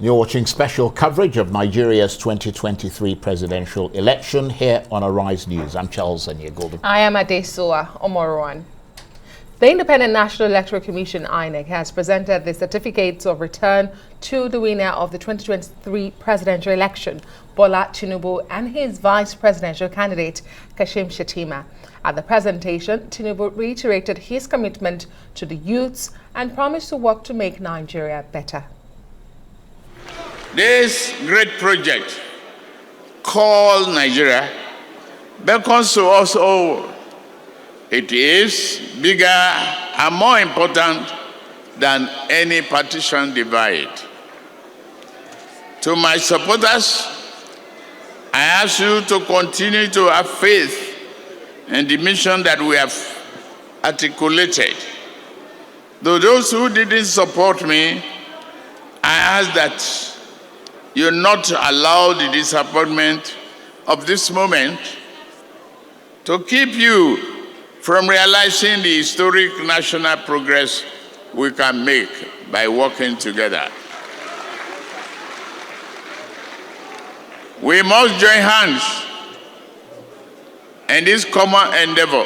You're watching special coverage of Nigeria's 2023 presidential election here on Arise News. I'm Charles Aniagolden. I am Adesoa Omoroan. The Independent National Electoral Commission, INEC, has presented the certificates of return to the winner of the 2023 presidential election, Bola Tinubu, and his vice presidential candidate, Kashim Shettima. At the presentation, Tinubu reiterated his commitment to the youths and promised to work to make Nigeria better. This great project called Nigeria beckons to us all. It is bigger and more important than any partition divide. To my supporters, I ask you to continue to have faith in the mission that we have articulated. Though those who didn't support me, I ask that you not allow the disappointment of this moment to keep you from realizing the historic national progress we can make by working together. We must join hands in this common endeavor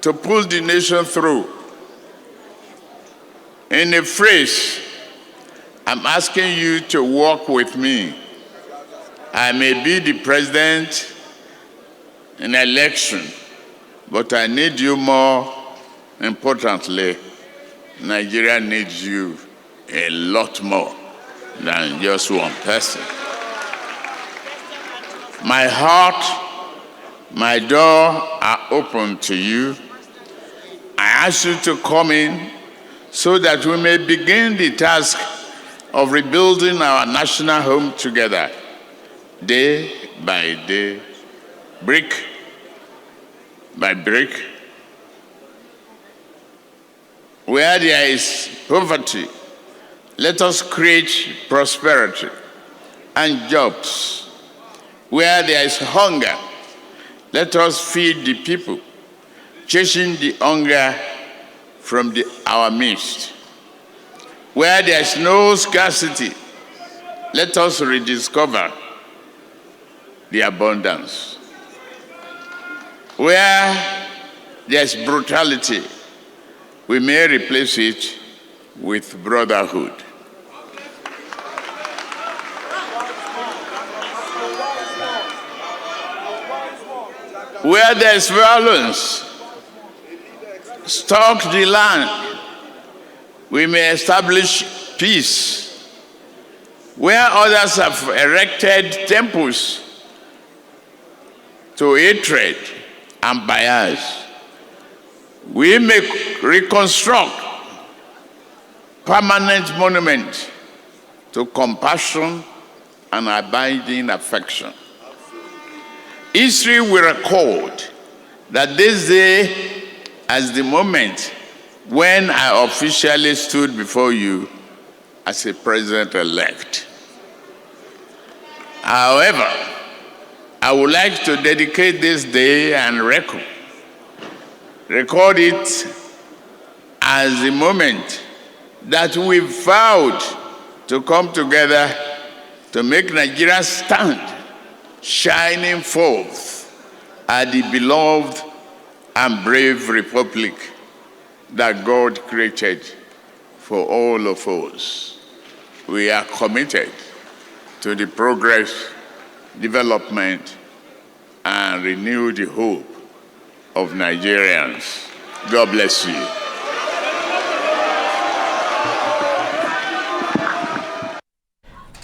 to push the nation through. In a phrase, I'm asking you to work with me. I may be the president in an election, but I need you more importantly. Nigeria needs you a lot more than just one person. My heart, my door are open to you. I ask you to come in so that we may begin the task of rebuilding our national home together, day by day, brick by brick. Where there is poverty, let us create prosperity and jobs. Where there is hunger, let us feed the people, chasing the hunger from our midst. Where there is no scarcity, let us rediscover the abundance. Where there is brutality, we may replace it with brotherhood. Where there is violence, stock the land, we may establish peace. Where others have erected temples to hatred and bias, we may reconstruct permanent monuments to compassion and abiding affection. History will record that this day as the moment when I officially stood before you as a president-elect. However, I would like to dedicate this day and record it as the moment that we vowed to come together to make Nigeria stand, shining forth as the beloved and brave republic that God created for all of us. We are committed to the progress, development, and renew the hope of Nigerians. God bless you.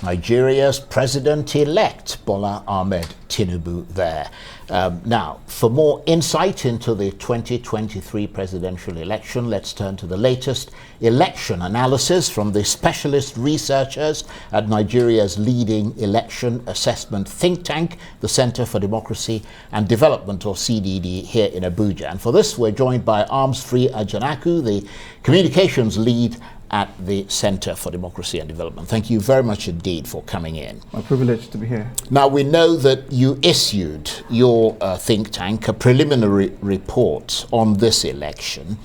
Nigeria's president-elect, Bola Ahmed Tinubu there. Now, for more insight into the 2023 presidential election, let's turn to the latest election analysis from the specialist researchers at Nigeria's leading election assessment think tank, the Center for Democracy and Development, or CDD, here in Abuja. And for this, we're joined by Arms-Free Ajanaku, the communications lead at the Center for Democracy and Development. Thank you very much indeed for coming in. My privilege to be here. Now, we know that you issued your think tank a preliminary report on this election.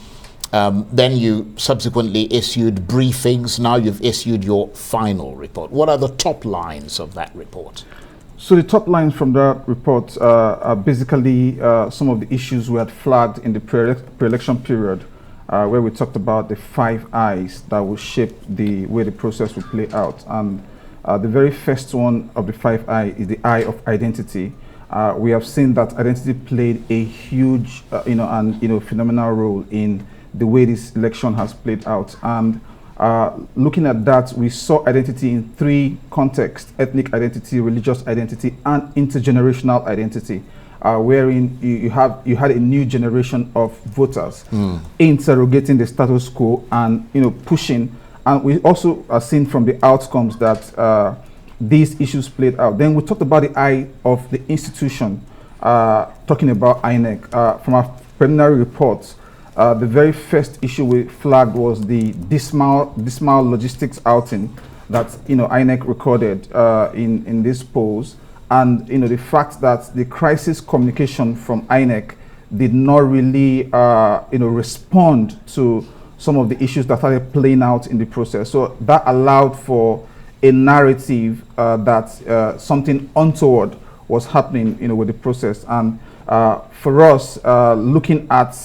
Then you subsequently issued briefings. Now you've issued your final report. What are the top lines of that report? So the top lines from that report are basically some of the issues we had flagged in the pre-election period, where we talked about the 5 I's that will shape the way the process will play out. And the very first one of the 5 I is the I of identity. We have seen that identity played a huge, phenomenal role in the way this election has played out. And looking at that, we saw identity in 3 contexts: ethnic identity, religious identity, and intergenerational identity, wherein you had a new generation of voters interrogating the status quo and pushing. And we also are seeing from the outcomes that these issues played out. Then we talked about the I of the institution, talking about INEC. From our preliminary reports, the very first issue we flagged was the dismal logistics outing that INEC recorded in these polls, and the fact that the crisis communication from INEC did not really respond to some of the issues that started playing out in the process. So that allowed for a narrative that something untoward was happening with the process. And for us, looking at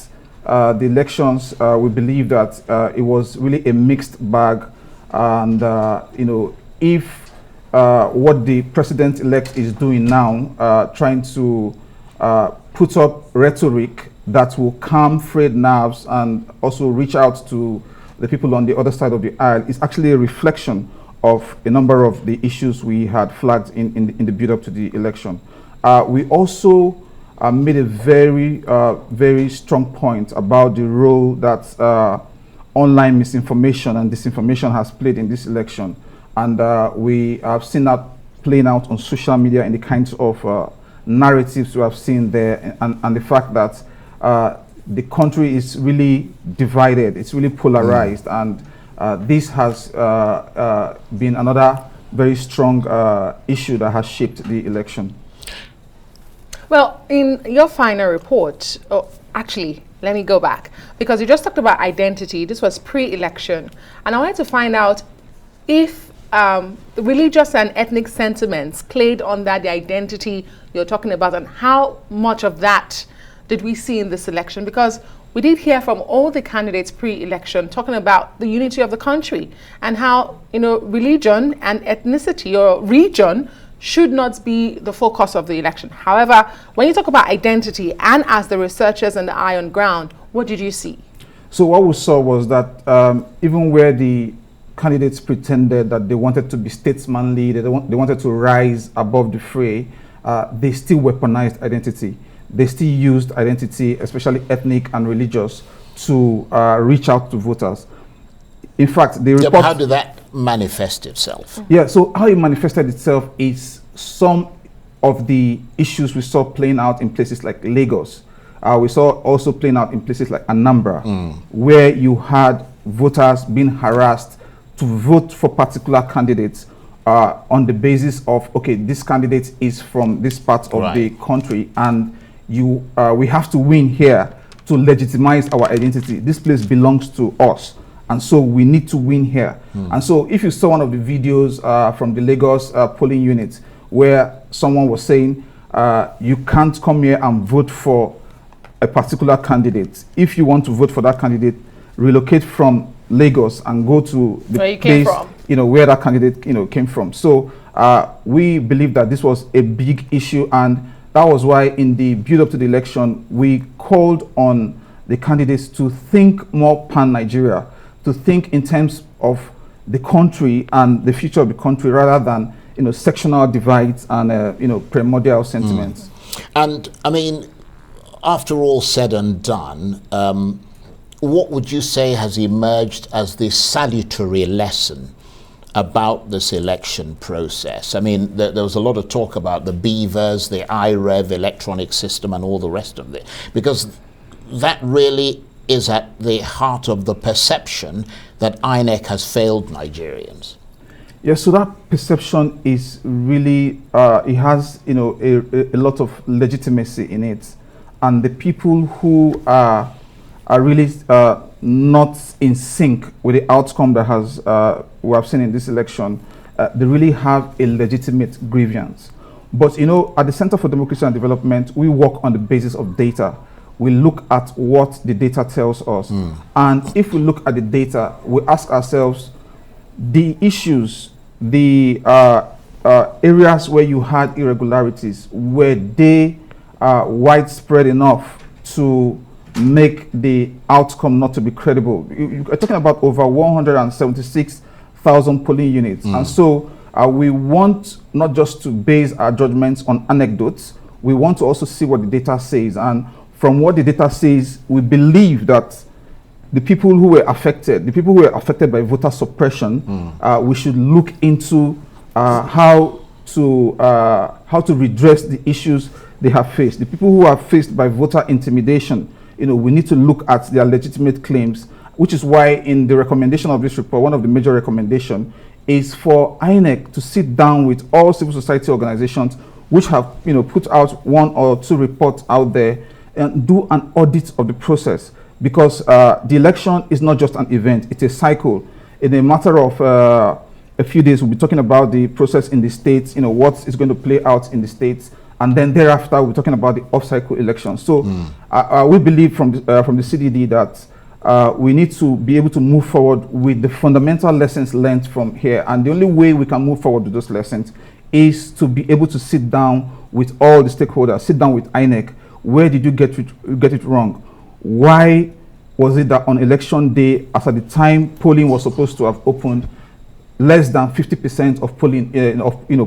the elections, we believe that it was really a mixed bag. And if what the president-elect is doing now, trying to put up rhetoric that will calm frayed nerves and also reach out to the people on the other side of the aisle, is actually a reflection of a number of the issues we had flagged in the build-up to the election. We also made a very strong point about the role that online misinformation and disinformation has played in this election. And we have seen that playing out on social media in the kinds of narratives we have seen there, and the fact that the country is really divided, it's really polarized, and this has been another very strong issue that has shaped the election. Well, in your final report, actually, let me go back, because you just talked about identity. This was pre-election, and I wanted to find out if religious and ethnic sentiments played on that, the identity you're talking about, and how much of that did we see in this election? Because we did hear from all the candidates pre-election talking about the unity of the country and how, religion and ethnicity or region should not be the focus of the election. However, when you talk about identity, and as the researchers and the eye on ground, what did you see? So what we saw was that even where the candidates pretended that they wanted to be statesmanly, they wanted to rise above the fray, they still weaponized identity. They still used identity, especially ethnic and religious, to reach out to voters. In fact, the report... How did that manifest itself? Yeah, so how it manifested itself is some of the issues we saw playing out in places like Lagos. We saw also playing out in places like Anambra, where you had voters being harassed to vote for particular candidates on the basis of, okay, this candidate is from this part of the country, and we have to win here to legitimize our identity. This place belongs to us, and so we need to win here. And so if you saw one of the videos from the Lagos polling unit where someone was saying, you can't come here and vote for a particular candidate. If you want to vote for that candidate, relocate from Lagos and go to the place where that candidate came from. So we believe that this was a big issue, and that was why in the build-up to the election, we called on the candidates to think more pan-Nigeria, to think in terms of the country and the future of the country, rather than sectional divides and primordial sentiments. And I mean, after all said and done, what would you say has emerged as the salutary lesson about this election process? I mean, there was a lot of talk about the beavers, the IREV electronic system, and all the rest of it, because that really is at the heart of the perception that INEC has failed Nigerians. Yes, so that perception is really, it has a lot of legitimacy in it, and the people who are really not in sync with the outcome that has we have seen in this election, they really have a legitimate grievance. But you know, at the Center for Democracy and Development, we work on the basis of data. We look at what the data tells us. And if we look at the data, we ask ourselves, the issues, the areas where you had irregularities, were they widespread enough to make the outcome not to be credible? You are talking about over 176,000 polling units. And so we want not just to base our judgments on anecdotes, we want to also see what the data says. And from what the data says, we believe that the people who were affected, by voter suppression, we should look into how to redress the issues they have faced. The people who are faced by voter intimidation, you know, we need to look at their legitimate claims, which is why in the recommendation of this report, one of the major recommendations is for INEC to sit down with all civil society organizations which have, you know, put out 1 or 2 reports out there and do an audit of the process, because the election is not just an event, it's a cycle. In a matter of a few days, we'll be talking about the process in the states, you know, what is going to play out in the states, and then thereafter we're talking about the off-cycle election. So we believe from the CDD that we need to be able to move forward with the fundamental lessons learned from here, and the only way we can move forward with those lessons is to be able to sit down with all the stakeholders, sit down with INEC. Where did you get it wrong? Why was it that on election day, as at the time polling was supposed to have opened, less than 50% of polling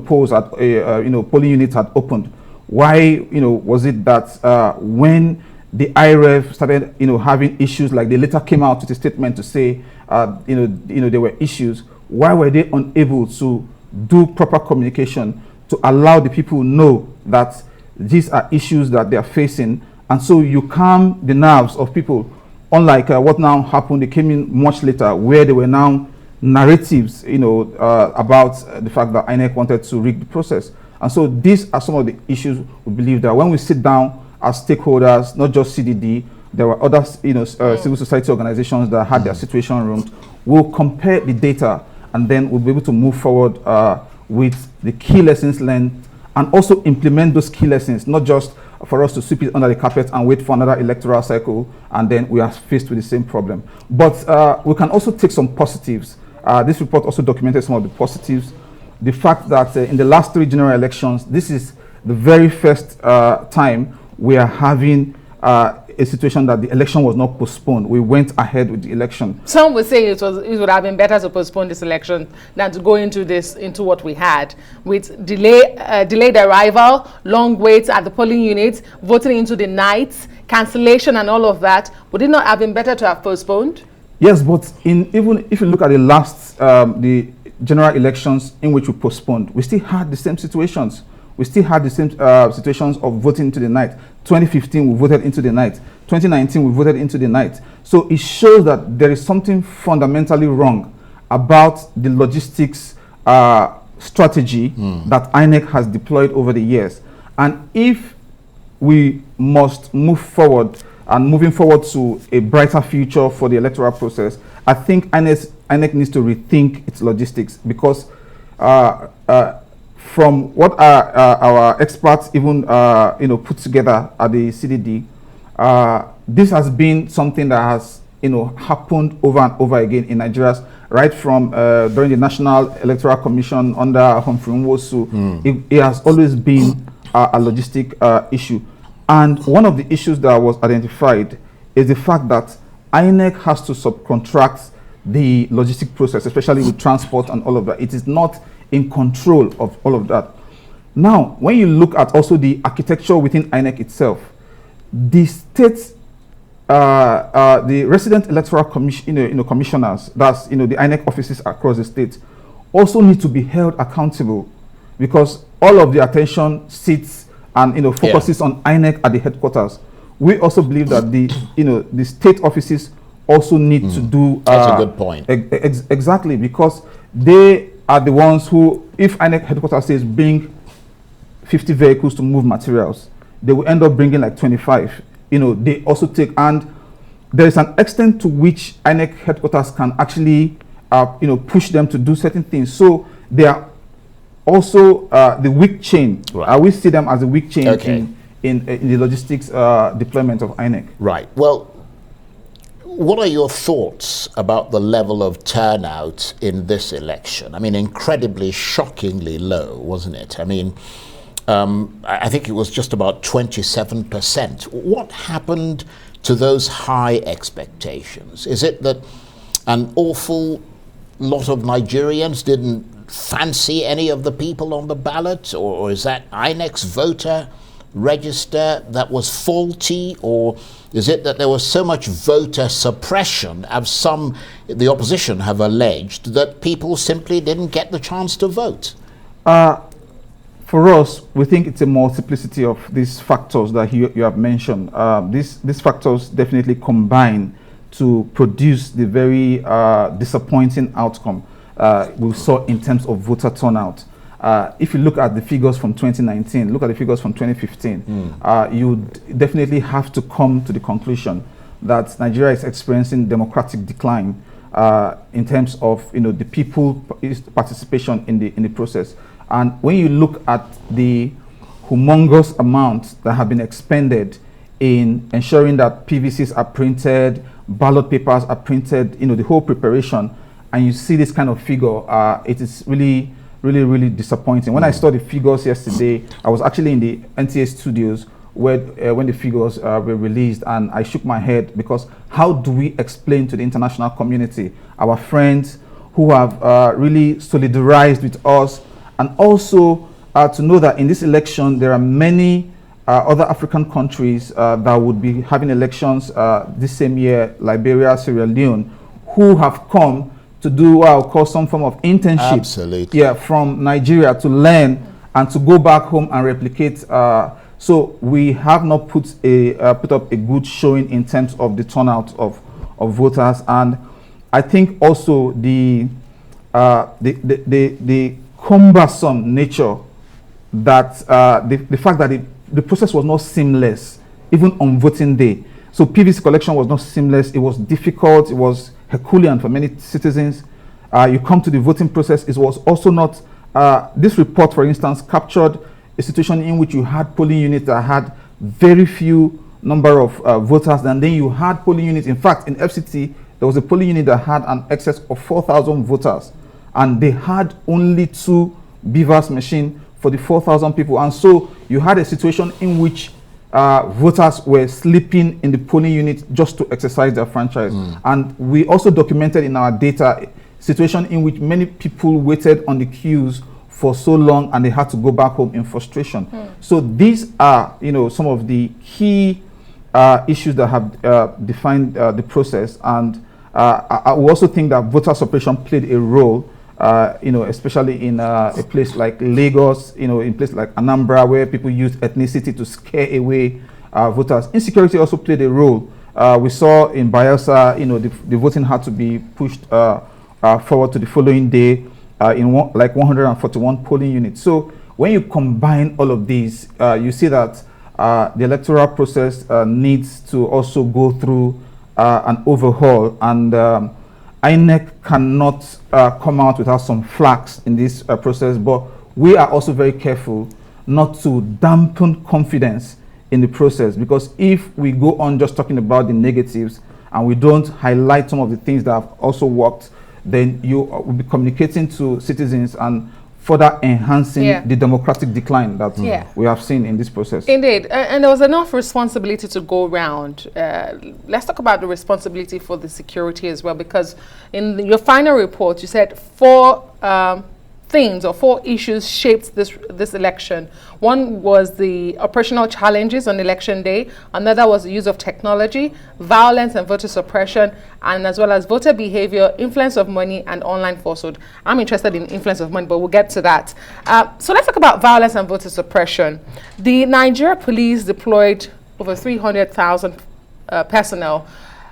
polls at polling units had opened? Why was it that when the IREF started having issues, like they later came out with a statement to say there were issues, why were they unable to do proper communication to allow the people know that these are issues that they are facing? And so you calm the nerves of people, unlike what now happened. They came in much later, where there were now narratives about the fact that INEC wanted to rig the process. And so these are some of the issues we believe that when we sit down as stakeholders, not just CDD, there were other civil society organizations that had their situation rooms. We'll compare the data, and then we'll be able to move forward with the key lessons learned, and also implement those key lessons, not just for us to sweep it under the carpet and wait for another electoral cycle, and then we are faced with the same problem. But we can also take some positives. This report also documented some of the positives. The fact that in the last 3 general elections, this is the very first time we are having a situation that the election was not postponed. We went ahead with the election. Some would say it would have been better to postpone this election than to go into what we had, with delayed arrival, long waits at the polling units, voting into the night, cancellation and all of that. Would it not have been better to have postponed? Yes, but even if you look at the last the general elections in which we postponed, we still had the same situations. We still had the same situations of voting into the night. 2015, we voted into the night. 2019, we voted into the night. So it shows that there is something fundamentally wrong about the logistics strategy that INEC has deployed over the years. And if we must move forward, and moving forward to a brighter future for the electoral process, I think INEC needs to rethink its logistics, because from what our experts even put together at the CDD, this has been something that has happened over and over again in Nigeria, right from during the National Electoral Commission under Humphrey Nwosu. It has always been a logistic issue. And one of the issues that was identified is the fact that INEC has to subcontract the logistic process, especially with transport and all of that. It is not in control of all of that. Now, when you look at also the architecture within INEC itself, the state, the resident electoral commissioners, that's the INEC offices across the state, also need to be held accountable, because all of the attention sits and focuses on INEC at the headquarters. We also believe that the state offices also need to do. That's a good point. Exactly, because they are the ones who, if INEC headquarters says bring 50 vehicles to move materials, they will end up bringing like 25. They also take, and there is an extent to which INEC headquarters can actually, push them to do certain things. So they are also the weak chain. Right. We see them as a weak chain Okay. in the logistics deployment of INEC. Right. Well, what are your thoughts about the level of turnout in this election? I mean, incredibly, shockingly low, wasn't it? I mean, I think it was just about 27%. What happened to those high expectations? Is it that an awful lot of Nigerians didn't fancy any of the people on the ballot, or is that INEC's voter register that was faulty, or is it that there was so much voter suppression, as some, the opposition have alleged, that people simply didn't get the chance to vote? For us, we think it's a multiplicity of these factors that you have mentioned. These factors definitely combine to produce the very disappointing outcome we saw in terms of voter turnout. If you look at the figures from 2019, look at the figures from 2015, you definitely have to come to the conclusion that Nigeria is experiencing democratic decline in terms of the people's participation in the process. And when you look at the humongous amounts that have been expended in ensuring that PVCs are printed, ballot papers are printed, the whole preparation, and you see this kind of figure, it is really, really, really disappointing. When I saw the figures yesterday, I was actually in the NTA studios where when the figures were released, and I shook my head, because how do we explain to the international community, our friends who have really solidarized with us, and also to know that in this election there are many other African countries that would be having elections this same year, Liberia, Sierra Leone, who have come to do what I'll call some form of internship. Absolutely. Yeah, from Nigeria to learn and to go back home and replicate. So we have not put up a good showing in terms of the turnout of voters, and I think also the cumbersome nature that the fact that the process was not seamless even on voting day. So PVC collection was not seamless. It was difficult. It was Herculean for many citizens. You come to the voting process, it was also not, this report, for instance, captured a situation in which you had polling units that had very few number of voters, and then you had polling units. In fact, in FCT, there was a polling unit that had an excess of 4,000 voters, and they had only 2 BVAS machines for the 4,000 people. And so you had a situation in which voters were sleeping in the polling unit just to exercise their franchise. And we also documented in our data situation in which many people waited on the queues for so long and they had to go back home in frustration. So these are, some of the key issues that have defined the process. And I also think that voter suppression played a role, especially in a place like Lagos, in a place like Anambra, where people use ethnicity to scare away voters. Insecurity also played a role. We saw in Bayelsa, the voting had to be pushed forward to the following day in 141 polling units. So when you combine all of these, you see that the electoral process needs to also go through an overhaul, and INEC cannot come out without some flags in this process, but we are also very careful not to dampen confidence in the process, because if we go on just talking about the negatives and we don't highlight some of the things that have also worked, then you will be communicating to citizens and further enhancing the democratic decline that we have seen in this process. Indeed, and there was enough responsibility to go around. Let's talk about the responsibility for the security as well, because in your final report, you said 4 things or 4 issues shaped this election. One was the operational challenges on election day. Another was the use of technology, violence and voter suppression, and as well as voter behavior, influence of money, and online falsehood. I'm interested in influence of money, but we'll get to that. So let's talk about violence and voter suppression. The Nigeria police deployed over 300,000 personnel.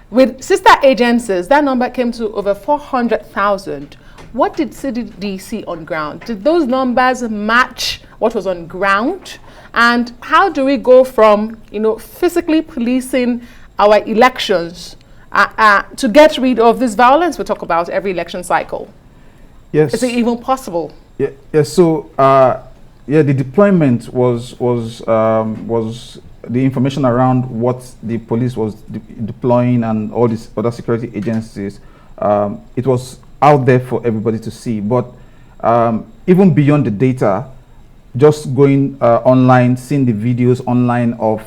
With sister agencies, that number came to over 400,000. What did CDD on ground? Did those numbers match what was on ground? And how do we go from, physically policing our elections to get rid of this violence we talk about every election cycle? Yes. Is it even possible? Yeah. Yeah. So, yeah, the deployment was the information around what the police was deploying and all these other security agencies. It was out there for everybody to see. But even beyond the data, just going online, seeing the videos online of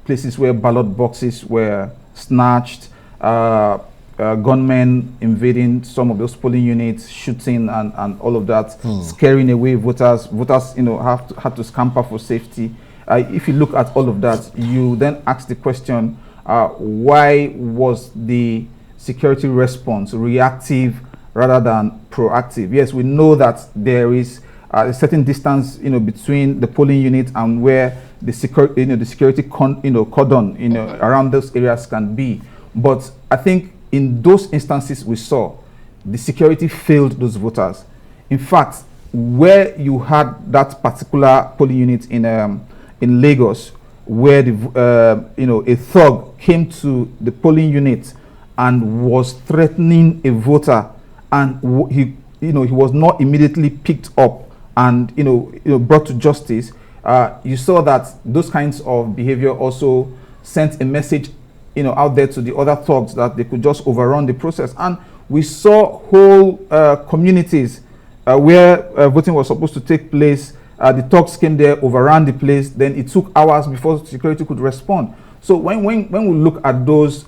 places where ballot boxes were snatched, gunmen invading some of those polling units, shooting and all of that, scaring away voters. Voters, had to scamper for safety. If you look at all of that, you then ask the question, why was the security response reactive rather than proactive? Yes, we know that there is a certain distance, between the polling unit and where the security cordon, around those areas can be. But I think in those instances we saw, the security failed those voters. In fact, where you had that particular polling unit in Lagos, where a thug came to the polling unit and was threatening a voter, and he was not immediately picked up and brought to justice. You saw that those kinds of behavior also sent a message out there to the other thugs that they could just overrun the process. And we saw whole communities where voting was supposed to take place. The thugs came there, overran the place. Then it took hours before security could respond. So when we look at those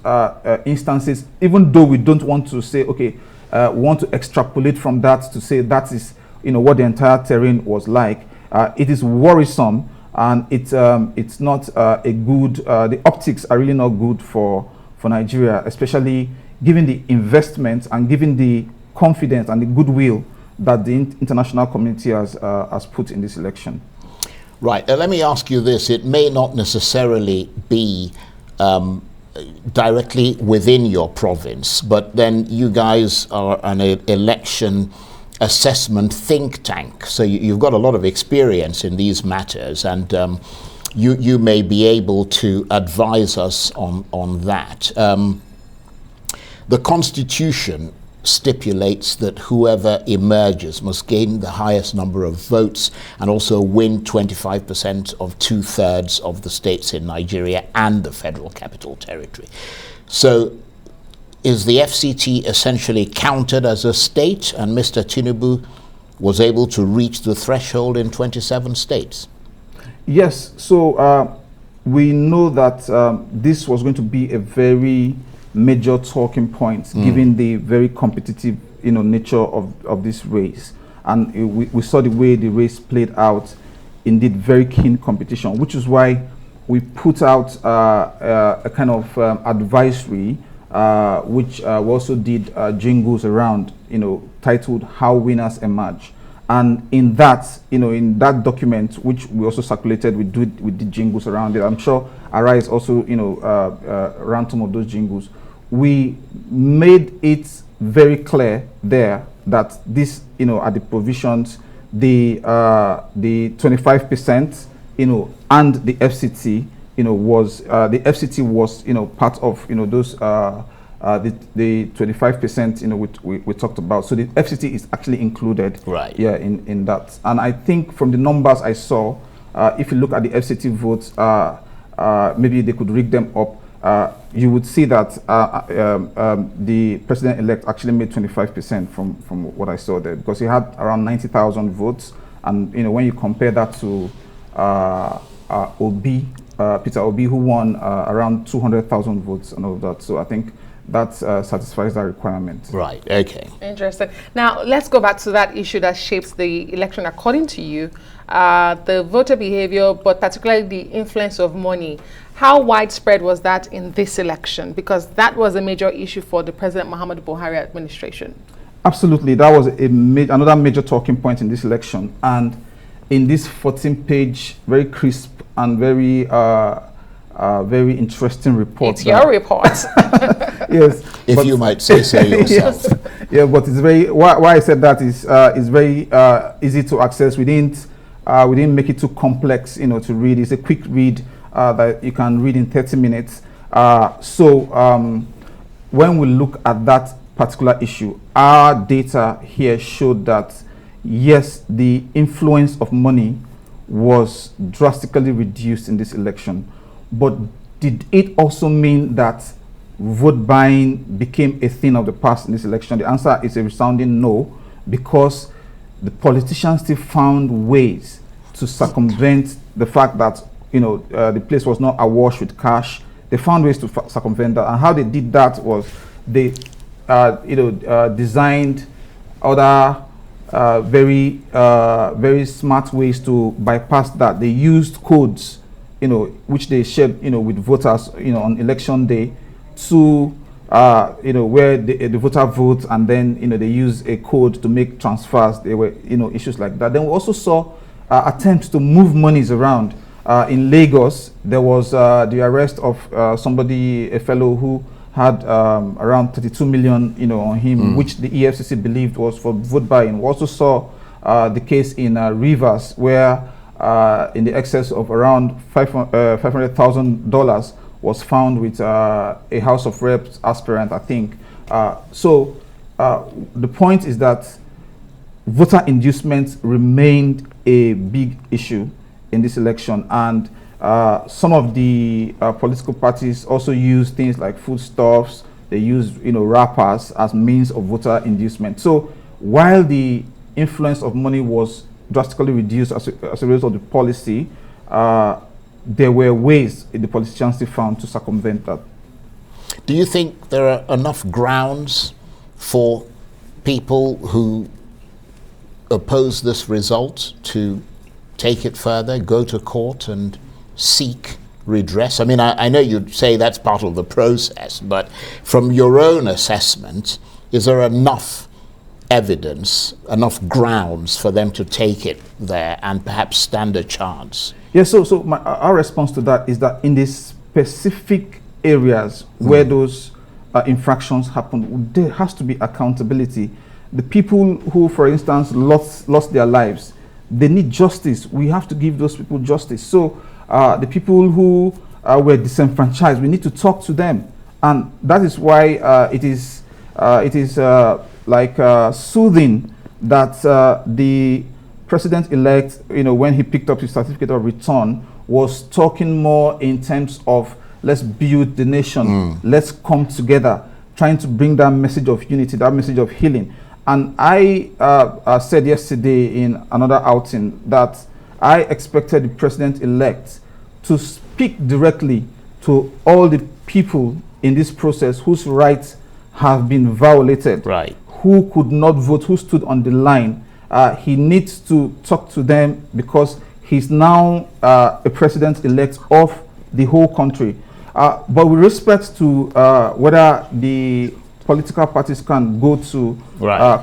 instances, even though we don't want to say, okay, we want to extrapolate from that to say that is what the entire terrain was like, it is worrisome, and it's not a good. The optics are really not good for Nigeria, especially given the investment and given the confidence and the goodwill that the international community has put in this election. Right. Let me ask you this. It may not necessarily be directly within your province, but then you guys are an election assessment think tank. So you've got a lot of experience in these matters, and you may be able to advise us on that. The Constitution stipulates that whoever emerges must gain the highest number of votes and also win 25% of 2/3 of the states in Nigeria and the Federal Capital Territory. So is the FCT essentially counted as a state, and Mr. Tinubu was able to reach the threshold in 27 states? Yes, so we know that this was going to be a very major talking point, given the very competitive nature of this race. And we saw the way the race played out, indeed very keen competition, which is why we put out a kind of advisory, which we also did jingles around, titled "How Winners Emerge." And in that, in that document, which we also circulated, we did jingles around it. I'm sure Arise also, ran some of those jingles. We made it very clear there that this, are the provisions, the 25%, and the FCT, was the FCT was, part of, those the 25%, we talked about. So the FCT is actually included, right? Yeah, in that. And I think from the numbers I saw, if you look at the FCT votes, maybe they could rig them up. You would see that the president-elect actually made 25% from what I saw there, because he had around 90,000 votes, and when you compare that to Peter Obi, who won around 200,000 votes and all of that. So I think that satisfies that requirement. Right. Okay. Interesting. Now let's go back to that issue that shapes the election. According to you, the voter behavior, but particularly the influence of money. How widespread was that in this election? Because that was a major issue for the President Muhammadu Buhari administration. Absolutely. That was another major talking point in this election. And in this 14-page, very crisp and very very interesting report. It's your report. Yes. If you might say so yourself. Yes. Yeah, but it's very, why I said that is it's very easy to access. We didn't make it too complex, to read. It's a quick read that you can read in 30 minutes. when we look at that particular issue, our data here showed that yes, the influence of money was drastically reduced in this election. But did it also mean that vote buying became a thing of the past in this election? The answer is a resounding no, because the politicians still found ways to circumvent the fact that the place was not awash with cash. They found ways to circumvent that, and how they did that was they designed other very smart ways to bypass that. They used codes, which they shared, with voters, on election day, to where the voter votes, and then they use a code to make transfers. There were issues like that. Then we also saw attempts to move monies around. In Lagos, there was the arrest of a fellow who had around 32 million, on him, which the EFCC believed was for vote buying. We also saw the case in Rivers, where in the excess of around $500,000 was found with a House of Reps aspirant, I think. So the point is that voter inducement remained a big issue in this election, and some of the political parties also use things like foodstuffs. They use wrappers as means of voter inducement. So while the influence of money was drastically reduced as a result of the policy, there were ways the politicians still found to circumvent that. Do you think there are enough grounds for people who oppose this result to take it further, go to court and seek redress? I mean, I know you'd say that's part of the process, but from your own assessment, is there enough evidence, enough grounds for them to take it there and perhaps stand a chance? Yes, so our response to that is that in the specific areas where those infractions happen, there has to be accountability. The people who, for instance, lost their lives, they need justice. We have to give those people justice. So the people who were disenfranchised, we need to talk to them, and that is why it is soothing that the president-elect, when he picked up his certificate of return, was talking more in terms of let's build the nation, let's come together, trying to bring that message of unity, that message of healing. And I said yesterday in another outing that I expected the president-elect to speak directly to all the people in this process whose rights have been violated, right, who could not vote, who stood on the line. He needs to talk to them because he's now a president-elect of the whole country. But with respect to whether the political parties can go to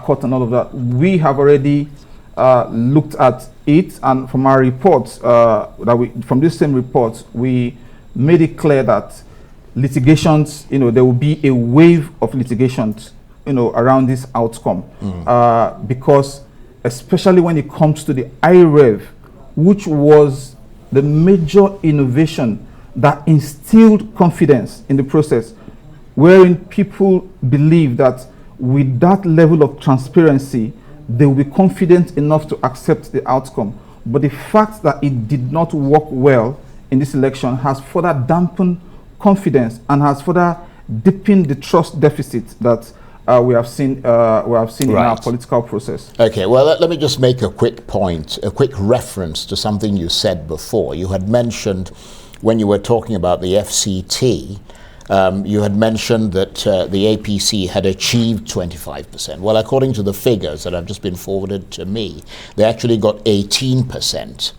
court and all of that, we have already looked at it, and from our reports, from this same report, we made it clear that litigations, there will be a wave of litigations, around this outcome, because especially when it comes to the IREV, which was the major innovation that instilled confidence in the process, wherein people believe that with that level of transparency, they will be confident enough to accept the outcome. But the fact that it did not work well in this election has further dampened confidence and has further deepened the trust deficit that we have seen in our political process. Okay, well, let me just make a quick point, a quick reference to something you said before. You had mentioned, when you were talking about the FCT, you had mentioned that the APC had achieved 25%. Well, according to the figures that have just been forwarded to me, they actually got 18%.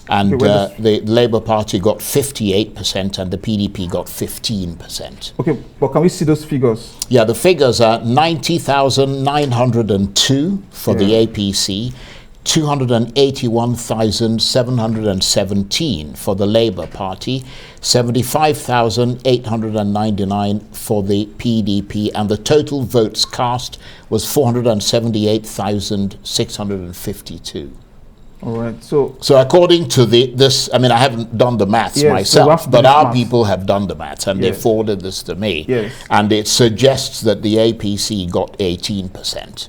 And the Labour Party got 58% and the PDP got 15%. Okay, but can we see those figures? Yeah, the figures are 90,902 for the APC, 281,717 for the Labour Party, 75,899 for the PDP, and the total votes cast was 478,652. All right. So according to this, I mean, I haven't done the maths Yes, so we myself, have to do but this our maths. people have done the maths, and they Yes. forwarded this to me. Yes. And it suggests that the APC got 18%.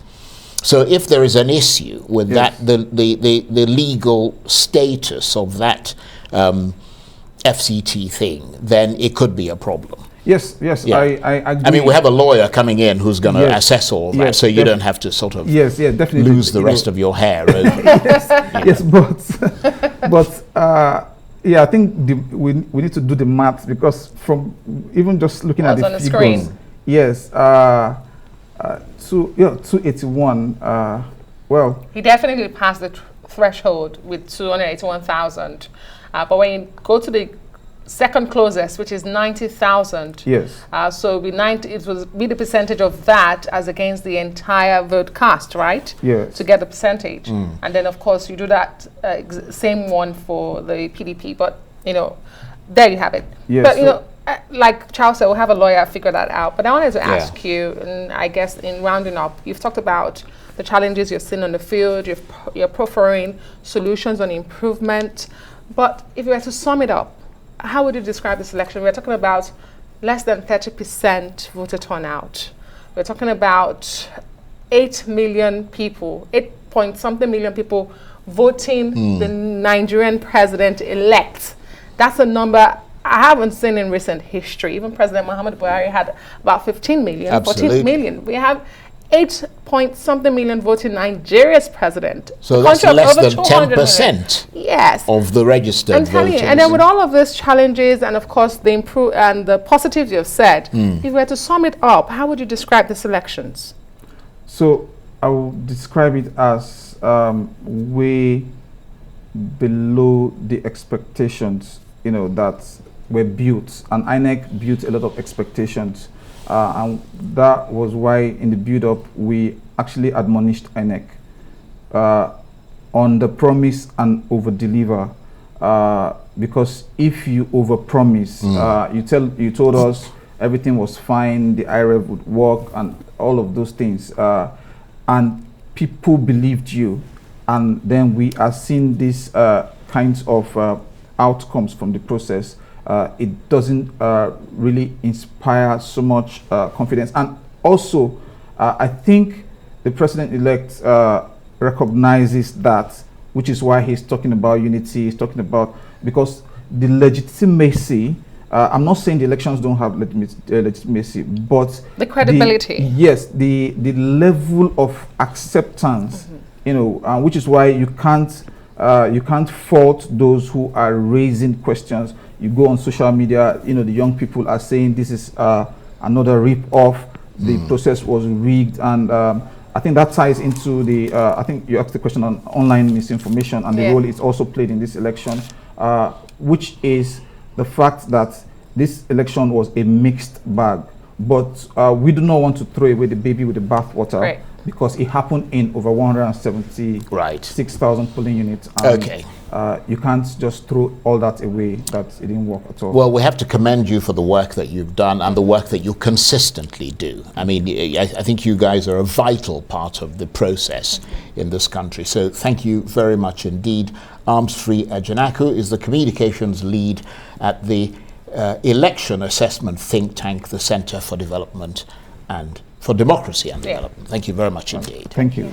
So if there is an issue with Yes. that, the legal status of that FCT thing, then it could be a problem. yes, Yeah. I agree. I mean, we have a lawyer coming in who's going to Yes. assess all of that, Yes, so you don't have to sort of yes, definitely lose the you rest know, of your hair. over it. yes, but yeah, I think we need to do the math, because from even just looking at What's the on the figures, screen? yes, 281. Well, He definitely passed the threshold with 281,000. But when you go to the second closest, which is 90,000, yes, so it was be the percentage of that as against the entire vote cast, right? yes, To get the percentage. And then, of course, you do that same one for the PDP. But, you know, there you have it. Yes, But, you so- know, like Charles said, we'll have a lawyer figure that out. But I wanted to Yeah. ask you, and I guess in rounding up, you've talked about the challenges you're seeing on the field, you're proffering solutions on improvement. But if you were to sum it up, how would you describe this election? We're talking about less than 30% voter turnout. We're talking about 8 million people, 8-point-something million people voting the Nigerian president-elect. That's a number I haven't seen in recent history. Even President Muhammadu Buhari had about 15 million, Absolutely. 14 million. We have 8-point-something million voting Nigeria's president. So A that's country of less over than 200 million. 10% Yes. of the registered I'm telling you, voters. and then with all of these challenges and of course the the positives you've said, if you were to sum it up, how would you describe these elections? So I will describe it as way below the expectations, you know, that were built, and INEC built a lot of expectations, and that was why in the build-up we actually admonished INEC on the promise and over-deliver, because if you over-promise, you told us everything was fine, the IREV would work, and all of those things, and people believed you, and then we are seeing these kinds of outcomes from the process. It doesn't really inspire so much confidence. And also, I think the president-elect recognizes that, which is why he's talking about unity, he's talking about, because the legitimacy, I'm not saying the elections don't have legitimacy, but The credibility. yes, the level of acceptance, you know, which is why you can't fault those who are raising questions. You go on social media, you know, the young people are saying this is another rip-off, the process was rigged, and I think that ties into the, I think you asked the question on online misinformation and the role it's also played in this election, which is the fact that this election was a mixed bag. But we do not want to throw away the baby with the bathwater, Right. because it happened in over 176,000 polling units. And, Okay. you can't just throw all that away, that it didn't work at all. Well, we have to commend you for the work that you've done and the work that you consistently do. I mean, I think you guys are a vital part of the process in this country. So thank you very much indeed. Arms Free Ajanaku is the communications lead at the election assessment think tank, the Center for Development and for Democracy and Development. Thank you very much indeed. Thank you.